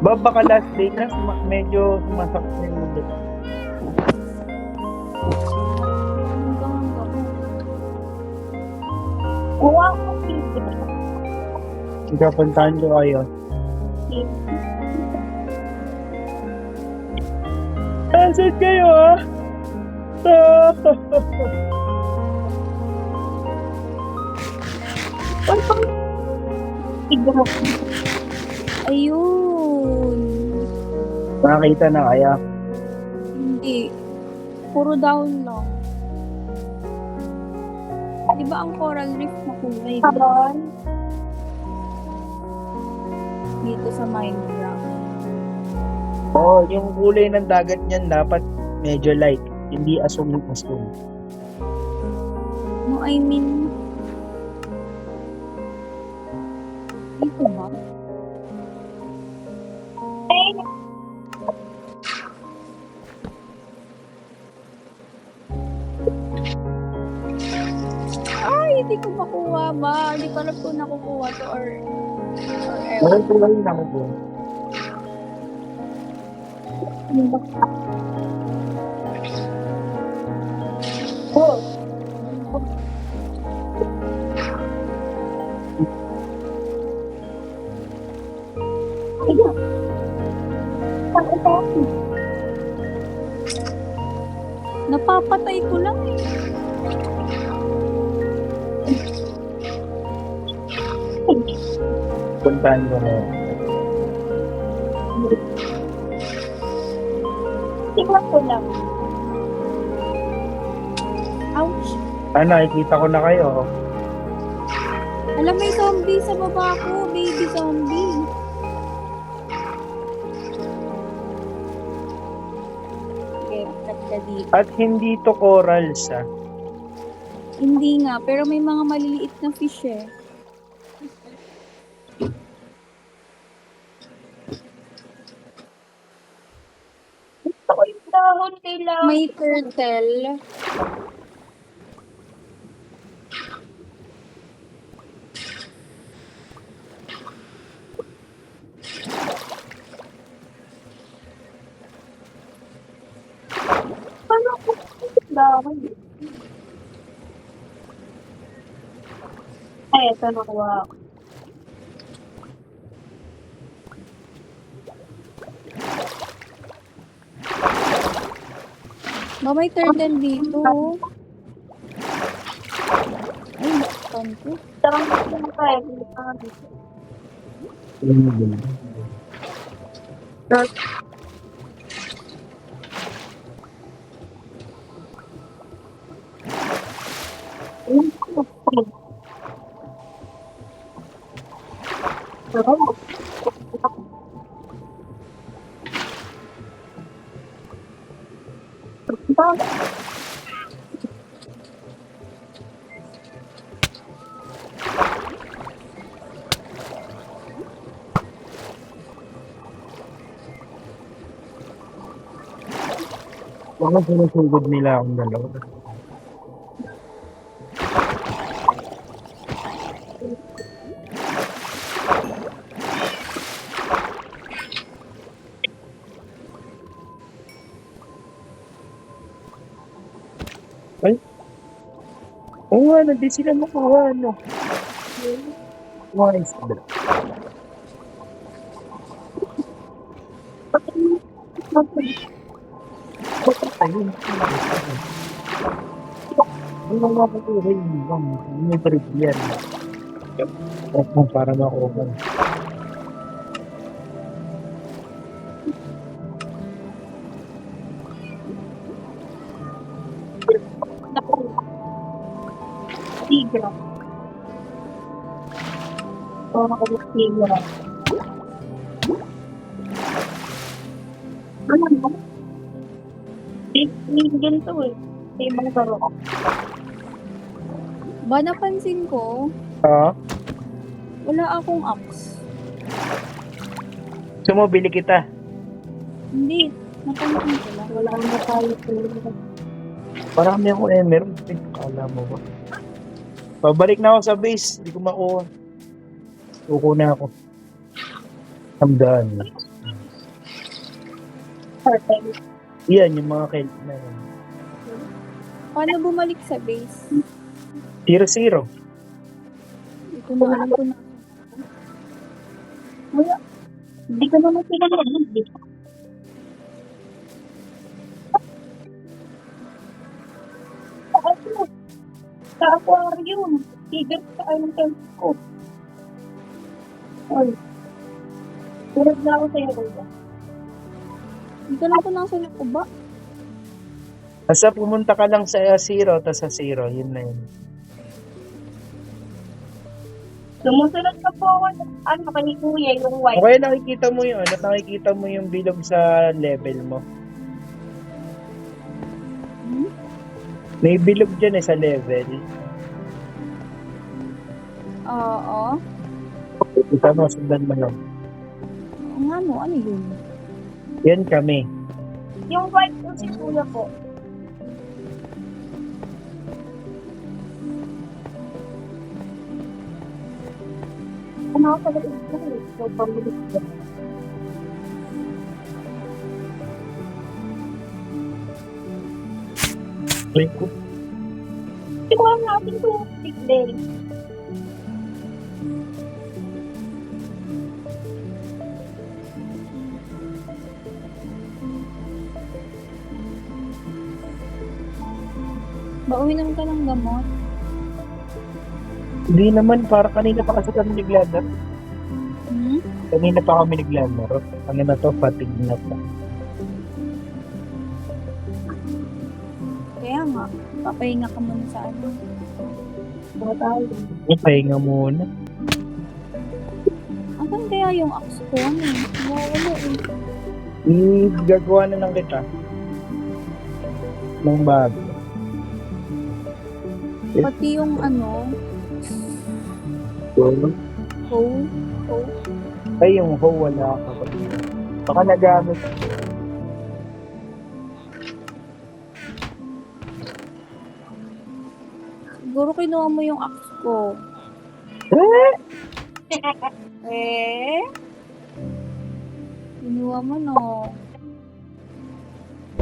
Baka last day na, medyo sumasakit na yung ulo. Kuha ko dito. Ikapuntahan ko kayo. Asan kayo ah? Ayun. Nakakita na kaya? Hindi. Puro down lang. Di ba ang coral reef na kulay? Dito sa Minecraft. Oo, yung kulay ng dagat niyan dapat medyo light. Hindi asong-asong. No, I mean... Dito ba? Ay, hindi ko makuha ba? Hindi ko alam kung nakukuha to or ewan. Meron po kayo na po. Napapatay ko lang eh. Puntahan ko na. Tingnan ko lang. Ouch. Nakikita ko na kayo. Alam, may zombie sa baba ko. Baby zombie. Okay, cut ka dito. At hindi to corals ah. Hindi nga, pero may mga maliliit na fish eh. May turtle. Paano ako dahon? Ay, ito nakuha ako. Ba, may turtle dito. Ay, nakapon ko. Tarang ko tayo. Baka sinusugod nila akong dalawa. Ay? Oo nga, hindi sila makuha, ano? Mga isda. Ayun. Ano nga ba ito? May parig yan. Para makuha. Tigra. Oo, tigra. Ano ba? Ganito eh. May mga garo. Ba, napansin ko, Ha? wala akong axe. Gusto mo, bili kita. Hindi. Napansin ko lang. Wala na tayo. Parang may ako emerald. Kala mo ba? Pabalik na ako sa base. Hindi ko makuha. Suko na ako. I'm done. Perfect. Yan, yung mga kelp na yan. Paano bumalik sa base? 0-0. Hindi ko na alam kung na. Wala. Hindi ko naman sila nag-ibig. Sa aquarium. Tigil sa island ko. Ay. Tulad na ako sa'yo, Kuya. Hindi ko alam kung nasa ko ba. Basta pumunta ka lang sa 0, tas sa 0. Yun na yun. Sumusunod na po ako. Ano, kay Kuya, yung white. Okay, nakikita mo yun. Nakikita mo yung bilog sa level mo. Hmm? May bilog dyan sa level. Oo. Kita mo, sundan mo lang. Oo nga no, ano yun? Yan kami. Yung white po si Kuya po. Ano ako sa loob ko eh. So, pambilis ko. Ay, ko. Hindi ko alam natin ito. Big day. Ba uminom ka ng gamot? Hindi naman, para kanina pa kasi kami naglalaro. Hmm? Kanina pa kami naglalaro. Ano na to, fatigue na pa. Kaya nga, papahinga ka muna sa ano. Mga tayo. Pahinga muna. Asan kaya yung axe ko? Ano? Wala eh. Gagawa na lang kita. Ng bago. Pati yung ano, hoe. Ay, yung hoe wala ka pa. Baka nagamit. Siguro kinuha mo yung axe ko. Eh? Kinuha mo no.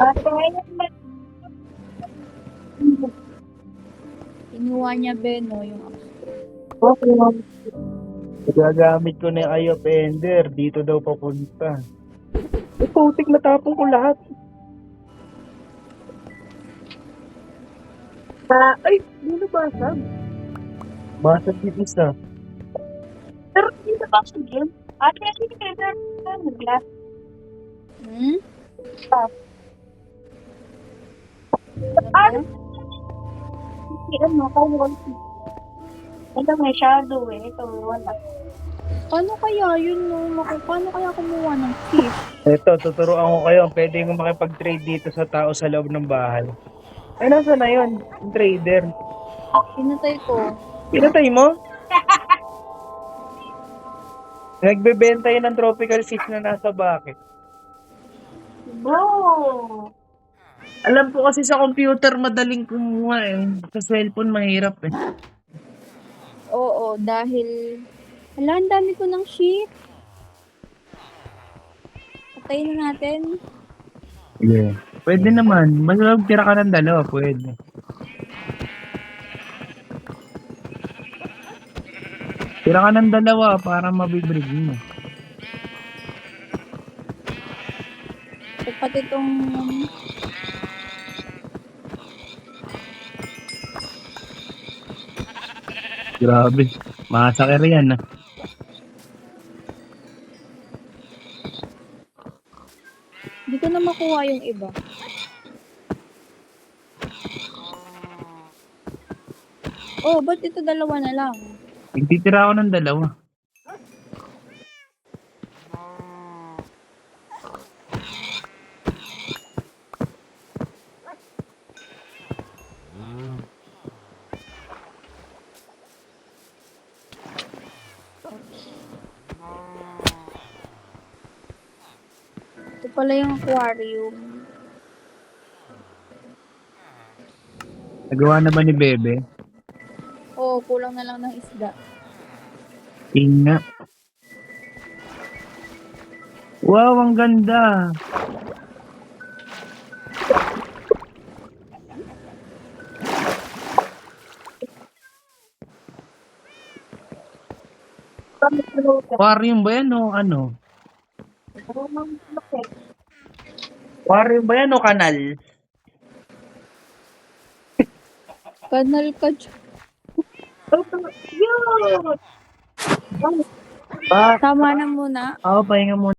Ate, ngayon ba? Kinuha niya Beno yung axe. Okay. Gagamit ko na yung Eye of Ender. Dito daw papunta. Putik, natapon ko lahat. Ay, hindi na basag. Basag yung isa. Pero hindi na ba siya game? Ate, hindi ka na nag-glass. Hmm? Ano? Hindi, ano, kawal. Ito may shadow eh. Ito, wala. Paano kaya yun no? Paano kaya kumuha ng fish? Ito, tuturuan ko kayo. Pwede ko makipag-trade dito sa tao sa loob ng bahay. Ay, nasa na yun? Yung trader. Pinatay ko. Pinatay mo? Nagbebenta yun ng tropical fish na nasa bucket. Bro! Alam ko kasi sa computer madaling kumuha eh. Sa cellphone mahirap eh. Oo, dahil... Hala, ang dami ko ng sheep. Patayin na natin. Yeah. Pwede naman. Mas tira ka ng dalawa, pwede. Tira ka ng dalawa para mabibrig mo. At pati itong... Grabe. Masakir yan ah. Hindi ko na makuha yung iba. Oh, ba't ito dalawa na lang? Nagtitira ako ng dalawa. Ito pala yung aquarium. Nagawa na ba ni Bebe? Oh, kulang na lang ng isda. Tinga. Wow, ang ganda. Aquarium ba yan o ano? Aquarium ba yan o kanal? Kanal ka dyan. Yun! Ah, Tama na muna. pahinga muna.